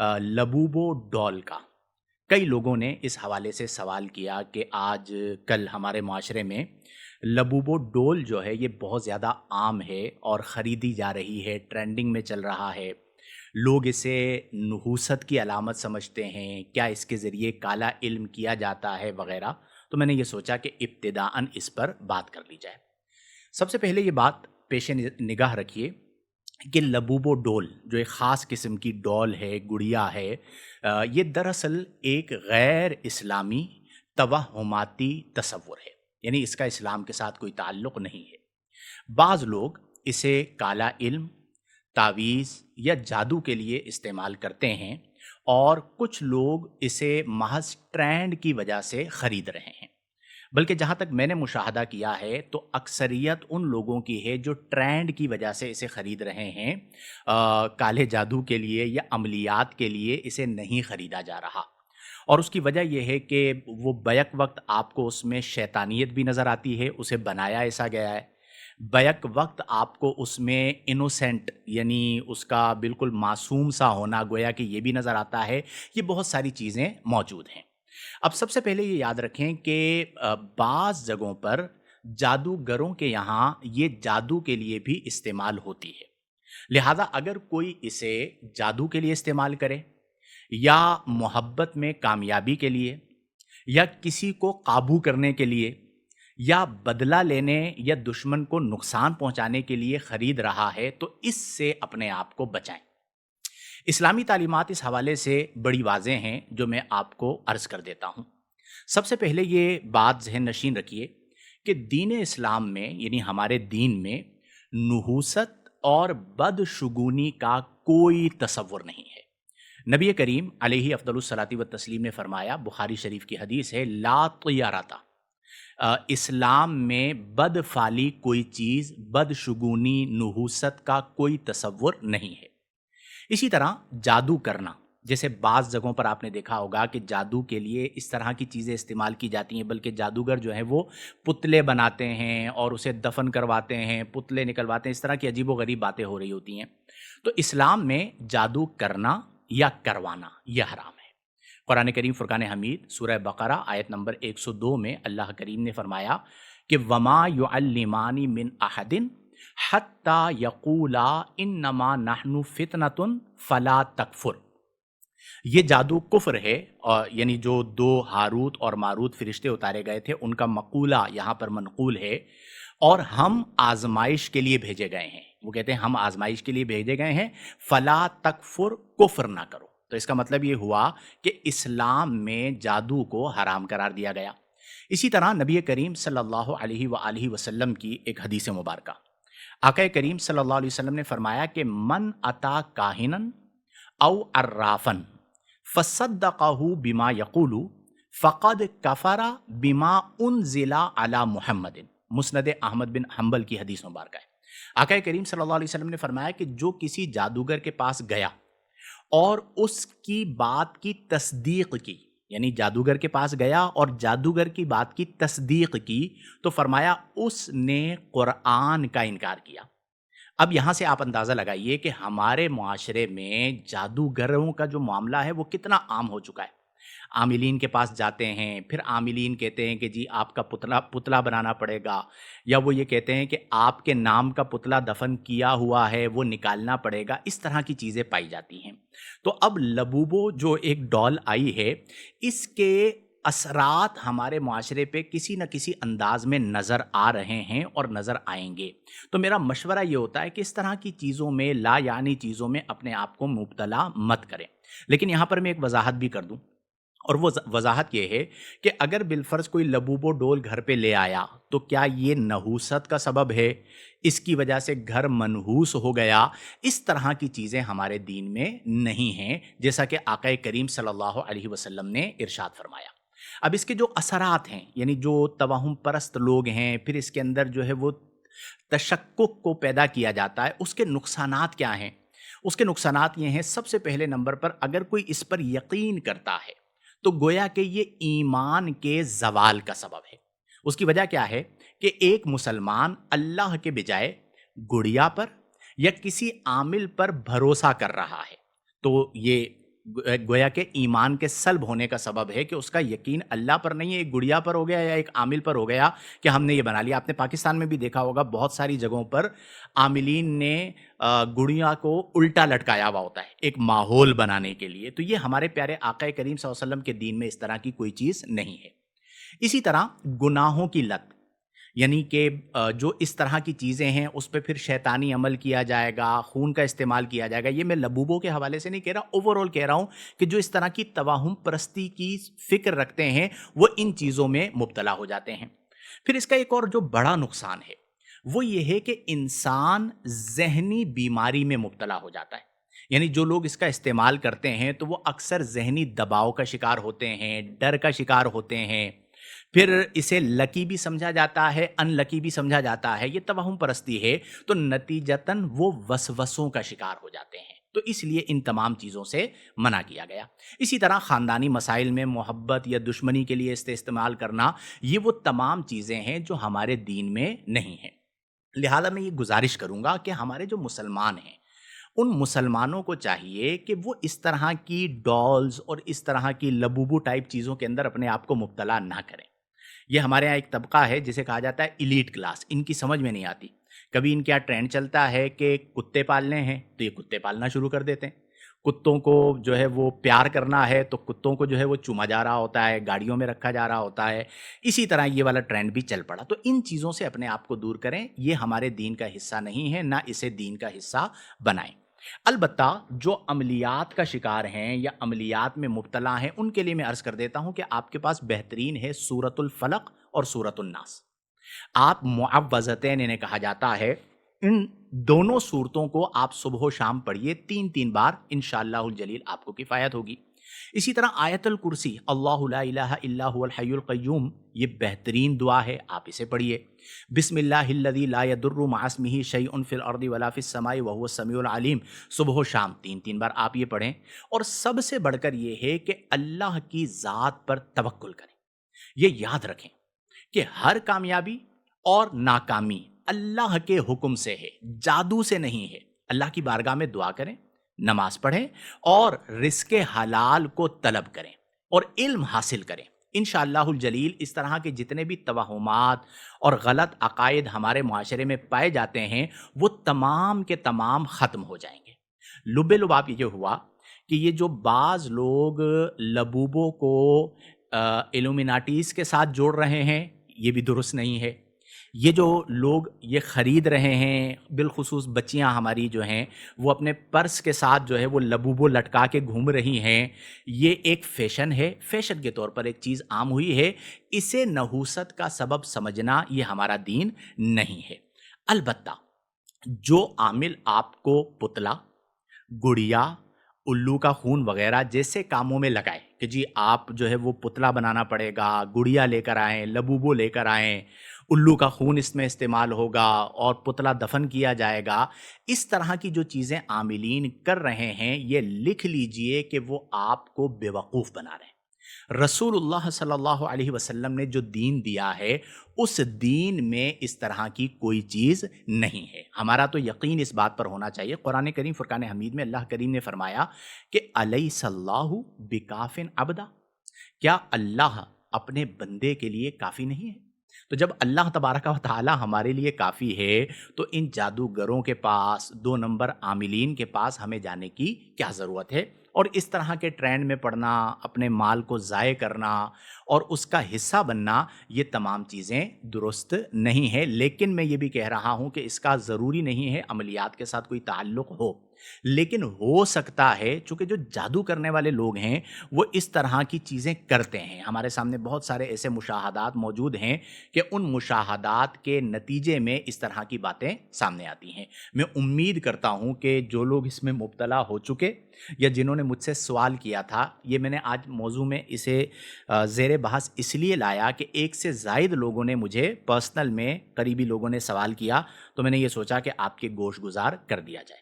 لبوبو ڈول کا۔ کئی لوگوں نے اس حوالے سے سوال کیا کہ آج کل ہمارے معاشرے میں لبوبو ڈول جو ہے یہ بہت زیادہ عام ہے اور خریدی جا رہی ہے، ٹرینڈنگ میں چل رہا ہے، لوگ اسے نحوست کی علامت سمجھتے ہیں، کیا اس کے ذریعے کالا علم کیا جاتا ہے وغیرہ۔ تو میں نے یہ سوچا کہ ابتداءً اس پر بات کر لی جائے۔ سب سے پہلے یہ بات پیش نگاہ رکھیے کہ لبوبو ڈول جو ایک خاص قسم کی ڈول ہے، گڑیا ہے، یہ دراصل ایک غیر اسلامی توہماتی تصور ہے، یعنی اس کا اسلام کے ساتھ کوئی تعلق نہیں ہے۔ بعض لوگ اسے کالا علم، تعویذ یا جادو کے لیے استعمال کرتے ہیں، اور کچھ لوگ اسے محض ٹرینڈ کی وجہ سے خرید رہے ہیں۔ بلکہ جہاں تک میں نے مشاہدہ کیا ہے تو اکثریت ان لوگوں کی ہے جو ٹرینڈ کی وجہ سے اسے خرید رہے ہیں، کالے جادو کے لیے یا عملیات کے لیے اسے نہیں خریدا جا رہا۔ اور اس کی وجہ یہ ہے کہ وہ بیک وقت آپ کو اس میں شیطانیت بھی نظر آتی ہے، اسے بنایا ایسا گیا ہے، بیک وقت آپ کو اس میں انوسینٹ یعنی اس کا بالکل معصوم سا ہونا گویا کہ یہ بھی نظر آتا ہے، یہ بہت ساری چیزیں موجود ہیں۔ اب سب سے پہلے یہ یاد رکھیں کہ بعض جگہوں پر جادوگروں کے یہاں یہ جادو کے لیے بھی استعمال ہوتی ہے، لہذا اگر کوئی اسے جادو کے لیے استعمال کرے یا محبت میں کامیابی کے لیے یا کسی کو قابو کرنے کے لیے یا بدلہ لینے یا دشمن کو نقصان پہنچانے کے لیے خرید رہا ہے تو اس سے اپنے آپ کو بچائیں۔ اسلامی تعلیمات اس حوالے سے بڑی واضح ہیں جو میں آپ کو عرض کر دیتا ہوں۔ سب سے پہلے یہ بات ذہن نشین رکھیے کہ دین اسلام میں یعنی ہمارے دین میں نحوست اور بدشگونی کا کوئی تصور نہیں ہے۔ نبی کریم علیہ افضل الصلاۃ والتسلیم نے فرمایا، بخاری شریف کی حدیث ہے، لا طیارتا، اسلام میں بد فعلی کوئی چیز، بدشگونی، نحوست کا کوئی تصور نہیں ہے۔ اسی طرح جادو کرنا، جیسے بعض جگہوں پر آپ نے دیکھا ہوگا کہ جادو کے لیے اس طرح کی چیزیں استعمال کی جاتی ہیں، بلکہ جادوگر جو ہیں وہ پتلے بناتے ہیں اور اسے دفن کرواتے ہیں، پتلے نکلواتے ہیں، اس طرح کی عجیب و غریب باتیں ہو رہی ہوتی ہیں۔ تو اسلام میں جادو کرنا یا کروانا یہ حرام ہے۔ قرآن کریم فرقان حمید سورہ بقرہ آیت نمبر 102 میں اللہ کریم نے فرمایا کہ وَمَا يُعَلِّمَانِ مِنْ أَحَدٍ حَتَّى يَقُولَا إِنَّمَا نَحْنُ فِتْنَةٌ فَلَا تَكْفُرْ۔ یہ جادو کفر ہے، اور یعنی جو دو ہاروت اور ماروت فرشتے اتارے گئے تھے ان کا مقولہ یہاں پر منقول ہے، اور ہم آزمائش کے لیے بھیجے گئے ہیں۔ وہ کہتے ہیں ہم آزمائش کے لیے بھیجے گئے ہیں، فلا تکفر، کفر نہ کرو۔ تو اس کا مطلب یہ ہوا کہ اسلام میں جادو کو حرام قرار دیا گیا۔ اسی طرح نبی کریم صلی اللہ علیہ وآلہ وسلم کی ایک حدیث مبارکہ، آقا کریم صلی اللہ علیہ وسلم نے فرمایا کہ من اتا کاہنن او عرافن فصدقہ بما یقول فقد کفر بما انزل علی محمد، مسند احمد بن حنبل کی حدیث مبارکہ ہے۔ آقا کریم صلی اللہ علیہ وسلم نے فرمایا کہ جو کسی جادوگر کے پاس گیا اور اس کی بات کی تصدیق کی، یعنی جادوگر کے پاس گیا اور جادوگر کی بات کی تصدیق کی، تو فرمایا اس نے قرآن کا انکار کیا۔ اب یہاں سے آپ اندازہ لگائیے کہ ہمارے معاشرے میں جادوگروں کا جو معاملہ ہے وہ کتنا عام ہو چکا ہے۔ عاملین کے پاس جاتے ہیں، پھر عاملین کہتے ہیں کہ جی آپ کا پتلا بنانا پڑے گا، یا وہ یہ کہتے ہیں کہ آپ کے نام کا پتلا دفن کیا ہوا ہے وہ نکالنا پڑے گا، اس طرح کی چیزیں پائی جاتی ہیں۔ تو اب لبوبو جو ایک ڈال آئی ہے، اس کے اثرات ہمارے معاشرے پہ کسی نہ کسی انداز میں نظر آ رہے ہیں اور نظر آئیں گے۔ تو میرا مشورہ یہ ہوتا ہے کہ اس طرح کی چیزوں میں، لا یعنی چیزوں میں اپنے آپ کو مبتلا مت کریں۔ لیکن یہاں پر میں ایک وضاحت بھی کر دوں، اور وہ وضاحت یہ ہے کہ اگر بالفرض کوئی لبوبو ڈول گھر پہ لے آیا تو کیا یہ نحوست کا سبب ہے، اس کی وجہ سے گھر منحوس ہو گیا؟ اس طرح کی چیزیں ہمارے دین میں نہیں ہیں، جیسا کہ آقا کریم صلی اللہ علیہ وسلم نے ارشاد فرمایا۔ اب اس کے جو اثرات ہیں، یعنی جو توہم پرست لوگ ہیں، پھر اس کے اندر جو ہے وہ تشکک کو پیدا کیا جاتا ہے، اس کے نقصانات کیا ہیں؟ اس کے نقصانات یہ ہیں، سب سے پہلے نمبر پر اگر کوئی اس پر یقین کرتا ہے تو گویا کہ یہ ایمان کے زوال کا سبب ہے۔ اس کی وجہ کیا ہے کہ ایک مسلمان اللہ کے بجائے گڑیا پر یا کسی عامل پر بھروسہ کر رہا ہے، تو یہ गोया के ईमान के सल्ब होने का सबब है कि उसका यकीन अल्लाह पर नहीं है, एक गुड़िया पर हो गया या एक आमिल पर हो गया कि हमने ये बना लिया। आपने पाकिस्तान में भी देखा होगा, बहुत सारी जगहों पर आमिलीन ने गुड़िया को उल्टा लटकाया हुआ होता है एक माहौल बनाने के लिए। तो ये हमारे प्यारे आका करीम सल्लल्लाहु अलैहि वसल्लम के दीन में इस तरह की कोई चीज़ नहीं है। इसी तरह गुनाहों की लत, यानी कि जो इस तरह की चीज़ें हैं उस पे फिर शैतानी अमल किया जाएगा, खून का इस्तेमाल किया जाएगा। ये मैं लबूबों के हवाले से नहीं कह रहा, ओवरऑल कह रहा हूँ कि जो इस तरह की तवाहुम परस्ती की फ़िक्र रखते हैं वो इन चीज़ों में मुब्तला हो जाते हैं। फिर इसका एक और जो बड़ा नुकसान है वो ये है कि इंसान ज़हनी बीमारी में मुब्तला हो जाता है। यानी जो लोग इसका इस्तेमाल करते हैं तो वो अक्सर ज़हनी दबाव का शिकार होते हैं, डर का शिकार होते हैं। फिर इसे लकी भी समझा जाता है, अनलकी भी समझा जाता है, ये तवहुम परस्ती है। तो नतीजतन वो वसवसों का शिकार हो जाते हैं। तो इसलिए इन तमाम चीज़ों से मना किया गया। इसी तरह ख़ानदानी मसाइल में मोहब्बत या दुश्मनी के लिए इसे इस्तेमाल करना, ये वो तमाम चीज़ें हैं जो हमारे दीन में नहीं हैं। लिहाजा मैं ये गुजारिश करूँगा कि हमारे जो मुसलमान हैं, उन मुसलमानों को चाहिए कि वो इस तरह की डॉल्स और इस तरह की लबूबू टाइप चीज़ों के अंदर अपने आप को मुब्तला ना करें। ये हमारे यहाँ एक तबका है जिसे कहा जाता है एलीट क्लास, इनकी समझ में नहीं आती। कभी इनके यहाँ ट्रेंड चलता है कि कुत्ते पालने हैं तो ये कुत्ते पालना शुरू कर देते हैं। कुत्तों को जो है वो प्यार करना है तो कुत्तों को जो है वो चूमा जा रहा होता है, गाड़ियों में रखा जा रहा होता है। इसी तरह ये वाला ट्रेंड भी चल पड़ा। तो इन चीज़ों से अपने आप को दूर करें, ये हमारे दीन का हिस्सा नहीं है, ना इसे दीन का हिस्सा बनाएं। अलबत्ता जो अमलियात का शिकार हैं या अमलियात में मुब्तला हैं, उनके लिए मैं अर्ज़ कर देता हूं कि आपके पास बेहतरीन है सूरतुल फलक और सूरतुन नास। आप मुअव्वज़तैन इन्हें कहा जाता है। इन दोनों सूरतों को आप सुबह शाम पढ़िए 3-3 बार, इंशाअल्लाहुल जलील आपको किफ़ायत होगी। इसी तरह आयतुल कुर्सी, अल्लाहु ला इलाहा इल्ला हुवल हय्युल क़य्यूम, ये बेहतरीन दुआ है, आप इसे पढ़िए। बिस्मिल्लाहिल्लज़ी ला यदुर्रु मअ इस्मिही शैउन फिल अर्दि वला फिस समाई व हुवस समीउल अलीम, सुबह शाम 3-3 बार आप ये पढ़ें। और सबसे बढ़कर ये है कि अल्लाह की ज़ात पर तवक्कुल करें। ये याद रखें कि हर कामयाबी और नाकामी अल्लाह के हुक्म से है, जादू से नहीं है। अल्लाह की बारगाह में दुआ करें, नमाज पढ़ें और रिज़्क़े हलाल को तलब करें और इल्म हासिल करें। इंशाअल्लाहुल जलील इस तरह के जितने भी तवहुमात और गलत अकायद हमारे मुआशरे में पाए जाते हैं वो तमाम के तमाम ख़त्म हो जाएंगे। लुब ये हुआ कि ये जो बाज़ लोग लबूबों को इल्यूमिनाटीज़ के साथ जोड़ रहे हैं, ये भी दुरुस्त नहीं है। ये जो लोग ये ख़रीद रहे हैं, बिलख़ुसूस बच्चियां हमारी जो हैं वो अपने पर्स के साथ जो है वो लबूबो लटका के घूम रही हैं, ये एक फ़ैशन है, फ़ैशन के तौर पर एक चीज़ आम हुई है। इसे नहूसत का सबब समझना ये हमारा दीन नहीं है। अलबत्ता जो आमिल आपको पुतला, गुड़िया, उल्लू का खून वगैरह जैसे कामों में लगाए कि जी आप जो है वो पुतला बनाना पड़ेगा, गुड़िया लेकर आएँ, लबूबो लेकर आएँ, उल्लू का खून इसमें इस्तेमाल होगा और पुतला दफन किया जाएगा, इस तरह की जो चीज़ें आमिलीन कर रहे हैं, ये लिख लीजिए कि वो आपको बेवकूफ़ बना रहे हैं। रसूलुल्लाह सल्लल्लाहु अलैहि वसल्लम ने जो दीन दिया है उस दीन में इस तरह की कोई चीज़ नहीं है। हमारा तो यकीन इस बात पर होना चाहिए। कुरान करीम फुरकान हमीद में अल्लाह करीम ने फरमाया कि अलैहिस्सल्लाहु बिकाफिन अब्दा, क्या अल्लाह अपने बंदे के लिए काफ़ी नहीं है? तो जब अल्लाह तबारक व तआला हमारे लिए काफ़ी है तो इन जादूगरों के पास, 2 नंबर आमिलीन के पास हमें जाने की क्या ज़रूरत है? और इस तरह के ट्रेंड में पड़ना, अपने माल को ज़ाय करना और उसका हिस्सा बनना, ये तमाम चीज़ें दुरुस्त नहीं है। लेकिन मैं ये भी कह रहा हूँ कि इसका ज़रूरी नहीं है अमलियात के साथ कोई ताल्लुक़ हो, लेकिन हो सकता है चूँकि जो जादू करने वाले लोग हैं वो इस तरह की चीज़ें करते हैं। हमारे सामने बहुत सारे ऐसे मुशाहदात मौजूद हैं कि उन मुशाहदात के नतीजे में इस तरह की बातें सामने आती हैं। मैं उम्मीद करता हूँ कि जो लोग इसमें मुब्तला हो चुके या जिन्होंने मुझसे सवाल किया था, ये मैंने आज मौजू में इसे ज़ेर बहस इसलिए लाया कि एक से ज़ायद लोगों ने मुझे पर्सनल में, करीबी लोगों ने सवाल किया, तो मैंने ये सोचा कि आपके गोश गुज़ार कर दिया जाए।